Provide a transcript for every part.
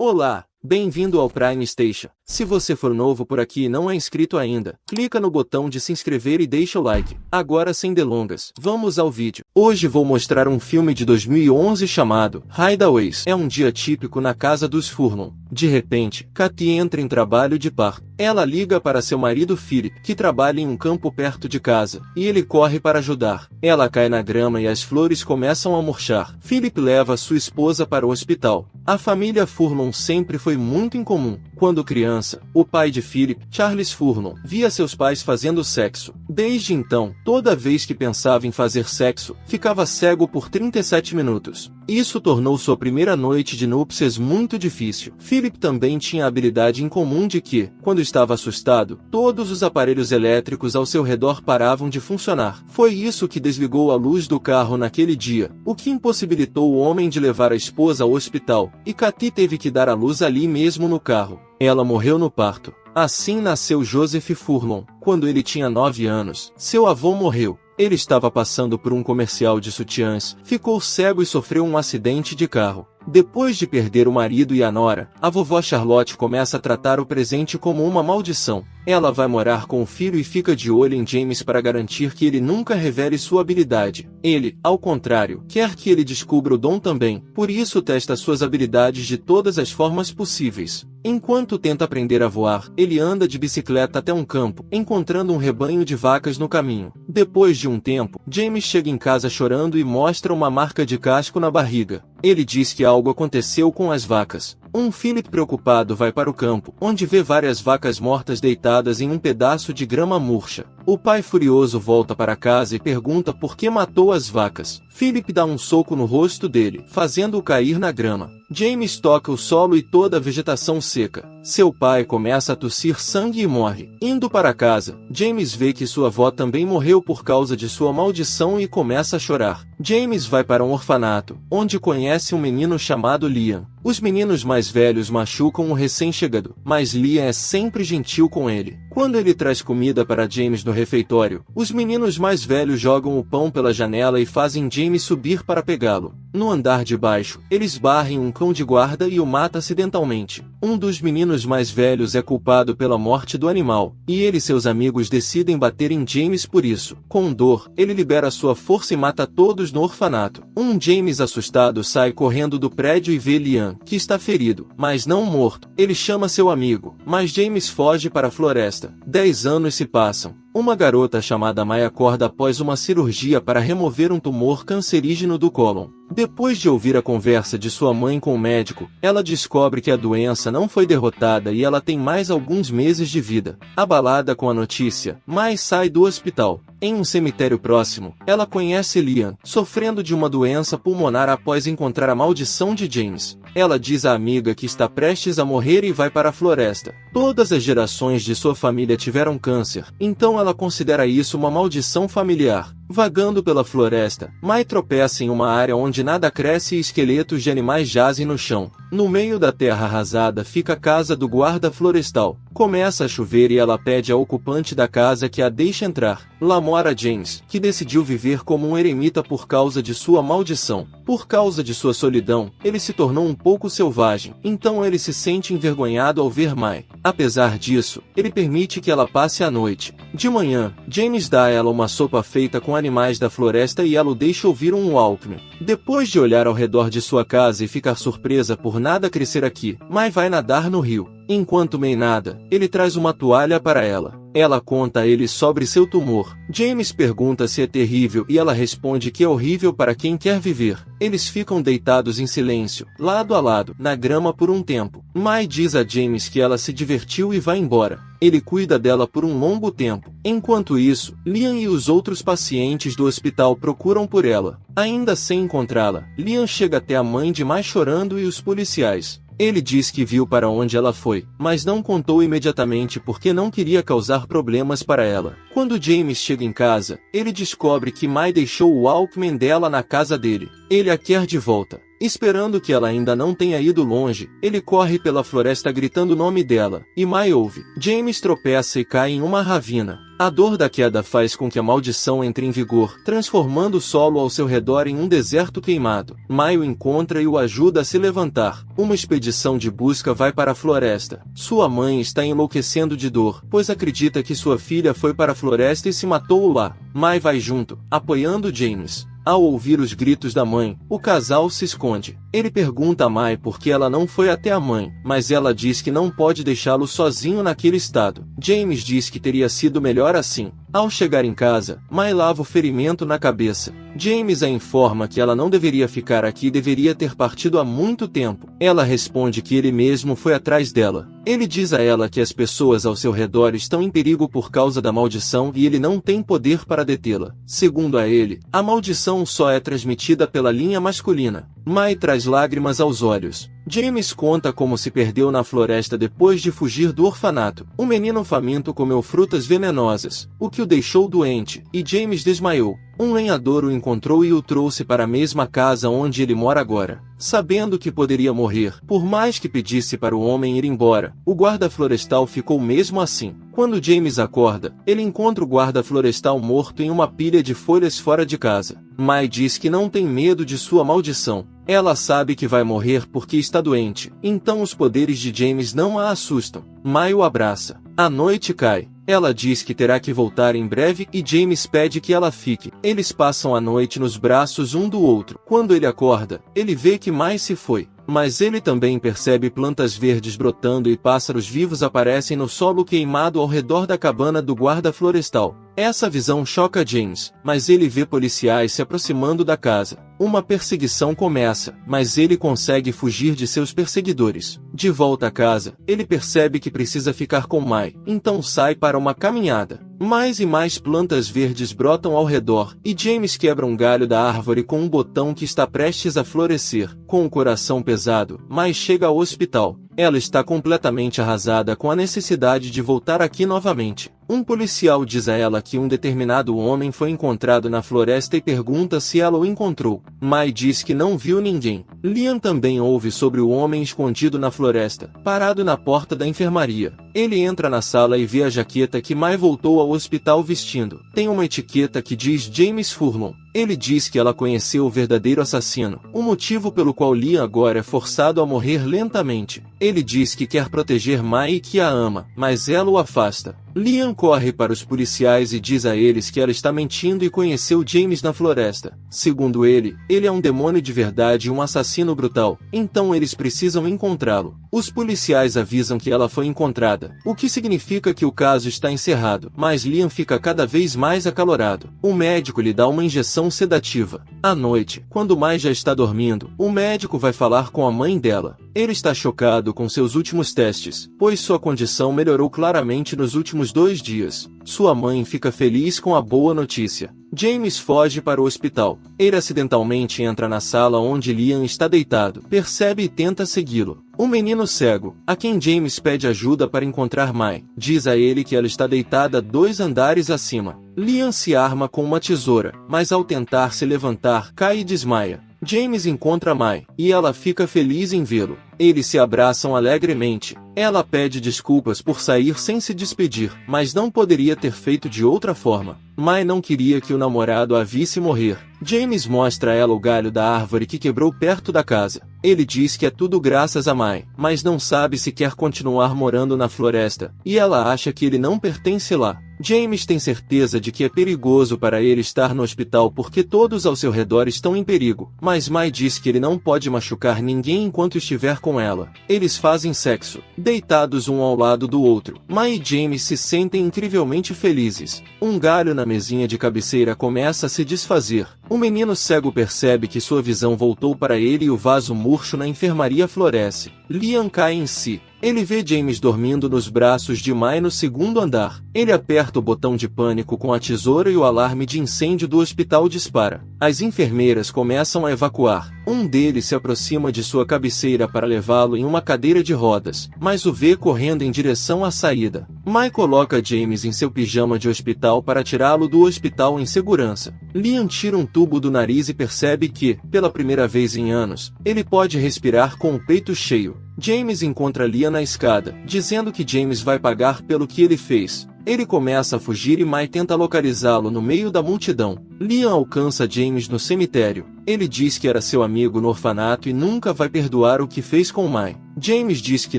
Olá, bem-vindo ao Prime Station. Se você for novo por aqui e não é inscrito ainda, clica no botão de se inscrever e deixa o like. Agora sem delongas, vamos ao vídeo. Hoje vou mostrar um filme de 2011 chamado Hideaways. É um dia típico na casa dos Furlong. De repente, Kathy entra em trabalho de parto. Ela liga para seu marido Philip, que trabalha em um campo perto de casa, e ele corre para ajudar. Ela cai na grama e as flores começam a murchar. Philip leva sua esposa para o hospital. A família Furlong sempre foi muito incomum. Quando criança, o pai de Philip, Charles Furlong, via seus pais fazendo sexo. Desde então, toda vez que pensava em fazer sexo, ficava cego por 37 minutos. Isso tornou sua primeira noite de núpcias muito difícil. Philip também tinha a habilidade incomum de que, quando estava assustado, todos os aparelhos elétricos ao seu redor paravam de funcionar. Foi isso que desligou a luz do carro naquele dia, o que impossibilitou o homem de levar a esposa ao hospital, e Kathy teve que dar à luz ali mesmo no carro. Ela morreu no parto. Assim nasceu Joseph Furlong. Quando ele tinha 9 anos, seu avô morreu. Ele estava passando por um comercial de sutiãs, ficou cego e sofreu um acidente de carro. Depois de perder o marido e a nora, a vovó Charlotte começa a tratar o presente como uma maldição. Ela vai morar com o filho e fica de olho em James para garantir que ele nunca revele sua habilidade. Ele, ao contrário, quer que ele descubra o dom também, por isso testa suas habilidades de todas as formas possíveis. Enquanto tenta aprender a voar, ele anda de bicicleta até um campo, encontrando um rebanho de vacas no caminho. Depois de um tempo, James chega em casa chorando e mostra uma marca de casco na barriga. Ele diz que algo aconteceu com as vacas. Philip preocupado vai para o campo, onde vê várias vacas mortas deitadas em um pedaço de grama murcha. O pai furioso volta para casa e pergunta por que matou as vacas. Philip dá um soco no rosto dele, fazendo-o cair na grama. James toca o solo e toda a vegetação seca. Seu pai começa a tossir sangue e morre. Indo para casa, James vê que sua avó também morreu por causa de sua maldição e começa a chorar. James vai para um orfanato, onde conhece um menino chamado Liam. Os meninos mais velhos machucam o recém-chegado, mas Liam é sempre gentil com ele. Quando ele traz comida para James no refeitório, os meninos mais velhos jogam o pão pela janela e fazem James subir para pegá-lo. No andar de baixo, eles barrem um cão de guarda e o mata acidentalmente. Um dos meninos mais velhos é culpado pela morte do animal, e ele e seus amigos decidem bater em James por isso. Com dor, ele libera sua força e mata todos no orfanato. James assustado sai correndo do prédio e vê Liam, que está ferido, mas não morto. Ele chama seu amigo, mas James foge para a floresta. 10 anos se passam. Uma garota chamada Mai acorda após uma cirurgia para remover um tumor cancerígeno do cólon. Depois de ouvir a conversa de sua mãe com o médico, ela descobre que a doença não foi derrotada e ela tem mais alguns meses de vida. Abalada com a notícia, Mai sai do hospital. Em um cemitério próximo, ela conhece Liam, sofrendo de uma doença pulmonar após encontrar a maldição de James. Ela diz à amiga que está prestes a morrer e vai para a floresta. Todas as gerações de sua família tiveram câncer, então ela considera isso uma maldição familiar. Vagando pela floresta, Mai tropeça em uma área onde nada cresce e esqueletos de animais jazem no chão. No meio da terra arrasada fica a casa do guarda florestal. Começa a chover e ela pede ao ocupante da casa que a deixe entrar. Lá mora James, que decidiu viver como um eremita por causa de sua maldição. Por causa de sua solidão, ele se tornou um pouco selvagem, então ele se sente envergonhado ao ver Mai. Apesar disso, ele permite que ela passe a noite. De manhã, James dá a ela uma sopa feita com animais da floresta e ela o deixa ouvir um Walkman. Depois de olhar ao redor de sua casa e ficar surpresa por nada crescer aqui, Mai vai nadar no rio. Enquanto Mai nada, ele traz uma toalha para ela. Ela conta a ele sobre seu tumor. James pergunta se é terrível e ela responde que é horrível para quem quer viver. Eles ficam deitados em silêncio, lado a lado, na grama por um tempo. Mai diz a James que ela se divertiu e vai embora. Ele cuida dela por um longo tempo. Enquanto isso, Liam e os outros pacientes do hospital procuram por ela. Ainda sem encontrá-la, Liam chega até a mãe de Mai chorando e os policiais. Ele diz que viu para onde ela foi, mas não contou imediatamente porque não queria causar problemas para ela. Quando James chega em casa, ele descobre que Mai deixou o Walkman dela na casa dele. Ele a quer de volta. Esperando que ela ainda não tenha ido longe, ele corre pela floresta gritando o nome dela, e Mai ouve. James tropeça e cai em uma ravina. A dor da queda faz com que a maldição entre em vigor, transformando o solo ao seu redor em um deserto queimado. Mai o encontra e o ajuda a se levantar. Uma expedição de busca vai para a floresta. Sua mãe está enlouquecendo de dor, pois acredita que sua filha foi para a floresta e se matou lá. Mai vai junto, apoiando James. Ao ouvir os gritos da mãe, o casal se esconde. Ele pergunta a Mai por que ela não foi até a mãe, mas ela diz que não pode deixá-lo sozinho naquele estado. James diz que teria sido melhor assim. Ao chegar em casa, Mai lava o ferimento na cabeça. James a informa que ela não deveria ficar aqui e deveria ter partido há muito tempo. Ela responde que ele mesmo foi atrás dela. Ele diz a ela que as pessoas ao seu redor estão em perigo por causa da maldição e ele não tem poder para detê-la. Segundo a ele, a maldição só é transmitida pela linha masculina. Mai traz lágrimas aos olhos. James conta como se perdeu na floresta depois de fugir do orfanato. O menino faminto comeu frutas venenosas, o que o deixou doente, e James desmaiou. Um lenhador o encontrou e o trouxe para a mesma casa onde ele mora agora. Sabendo que poderia morrer, por mais que pedisse para o homem ir embora, o guarda florestal ficou mesmo assim. Quando James acorda, ele encontra o guarda florestal morto em uma pilha de folhas fora de casa. Mai diz que não tem medo de sua maldição. Ela sabe que vai morrer porque está doente, então os poderes de James não a assustam. Mai o abraça. A noite cai. Ela diz que terá que voltar em breve e James pede que ela fique. Eles passam a noite nos braços um do outro. Quando ele acorda, ele vê que Mai se foi. Mas ele também percebe plantas verdes brotando e pássaros vivos aparecem no solo queimado ao redor da cabana do guarda florestal. Essa visão choca James, mas ele vê policiais se aproximando da casa. Uma perseguição começa, mas ele consegue fugir de seus perseguidores. De volta a casa, ele percebe que precisa ficar com Mai, então sai para uma caminhada. Mais e mais plantas verdes brotam ao redor, e James quebra um galho da árvore com um botão que está prestes a florescer. Com o coração pesado, Mai chega ao hospital. Ela está completamente arrasada com a necessidade de voltar aqui novamente. Um policial diz a ela que um determinado homem foi encontrado na floresta e pergunta se ela o encontrou. Mai diz que não viu ninguém. Liam também ouve sobre o homem escondido na floresta, parado na porta da enfermaria. Ele entra na sala e vê a jaqueta que Mai voltou ao hospital vestindo. Tem uma etiqueta que diz James Furlong. Ele diz que ela conheceu o verdadeiro assassino, o motivo pelo qual Liam agora é forçado a morrer lentamente. Ele diz que quer proteger Mai e que a ama, mas ela o afasta. Liam corre para os policiais e diz a eles que ela está mentindo e conheceu James na floresta. Segundo ele é um demônio de verdade e um assassino brutal, então eles precisam encontrá-lo. Os policiais avisam que ela foi encontrada, o que significa que o caso está encerrado, mas Liam fica cada vez mais acalorado. O médico lhe dá uma injeção sedativa. À noite, quando Mai já está dormindo, o médico vai falar com a mãe dela. Ele está chocado com seus últimos testes, pois sua condição melhorou claramente nos últimos 2 dias. Sua mãe fica feliz com a boa notícia. James foge para o hospital. Ele acidentalmente entra na sala onde Liam está deitado, percebe e tenta segui-lo. O menino cego, a quem James pede ajuda para encontrar Mai, diz a ele que ela está deitada 2 andares acima. Liam se arma com uma tesoura, mas ao tentar se levantar, cai e desmaia. James encontra Mai, e ela fica feliz em vê-lo. Eles se abraçam alegremente. Ela pede desculpas por sair sem se despedir, mas não poderia ter feito de outra forma. Mai não queria que o namorado a visse morrer. James mostra a ela o galho da árvore que quebrou perto da casa. Ele diz que é tudo graças a Mai, mas não sabe se quer continuar morando na floresta, e ela acha que ele não pertence lá. James tem certeza de que é perigoso para ele estar no hospital porque todos ao seu redor estão em perigo, mas Mai diz que ele não pode machucar ninguém enquanto estiver com ela. Eles fazem sexo, deitados um ao lado do outro. Mai e James se sentem incrivelmente felizes. Um galho na mesinha de cabeceira começa a se desfazer. O menino cego percebe que sua visão voltou para ele e o vaso murcho na enfermaria floresce. Liam cai em si. Ele vê James dormindo nos braços de Mai no segundo andar. Ele aperta o botão de pânico com a tesoura e o alarme de incêndio do hospital dispara. As enfermeiras começam a evacuar. Um deles se aproxima de sua cabeceira para levá-lo em uma cadeira de rodas, mas o vê correndo em direção à saída. Mai coloca James em seu pijama de hospital para tirá-lo do hospital em segurança. Liam tira um tubo do nariz e percebe que, pela primeira vez em anos, ele pode respirar com o peito cheio. James encontra Liam na escada, dizendo que James vai pagar pelo que ele fez. Ele começa a fugir e Mai tenta localizá-lo no meio da multidão. Liam alcança James no cemitério. Ele diz que era seu amigo no orfanato e nunca vai perdoar o que fez com Mai. James diz que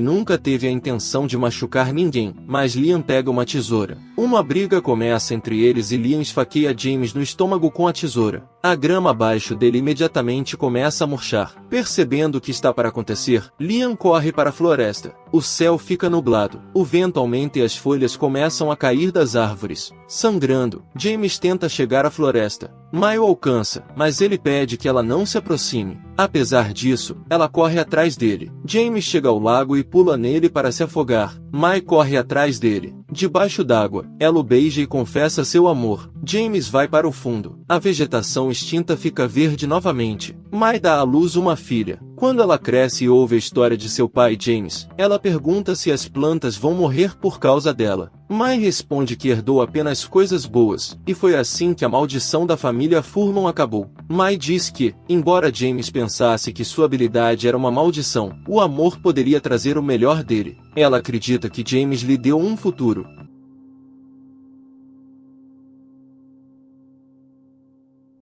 nunca teve a intenção de machucar ninguém, mas Liam pega uma tesoura. Uma briga começa entre eles e Liam esfaqueia James no estômago com a tesoura. A grama abaixo dele imediatamente começa a murchar. Percebendo o que está para acontecer, Liam corre para a floresta. O céu fica nublado. O vento aumenta e as folhas começam a cair das árvores. Sangrando, James tenta chegar à floresta. Mai o alcança, mas ele pede que ela não se aproxime. Apesar disso, ela corre atrás dele. James chega ao lago e pula nele para se afogar. Mai corre atrás dele. Debaixo d'água, ela o beija e confessa seu amor. James vai para o fundo. A vegetação extinta fica verde novamente. Mai dá à luz uma filha. Quando ela cresce e ouve a história de seu pai James, ela pergunta se as plantas vão morrer por causa dela. Mai responde que herdou apenas coisas boas, e foi assim que a maldição da família Furman acabou. Mai diz que, embora James pensasse que sua habilidade era uma maldição, o amor poderia trazer o melhor dele. Ela acredita que James lhe deu um futuro,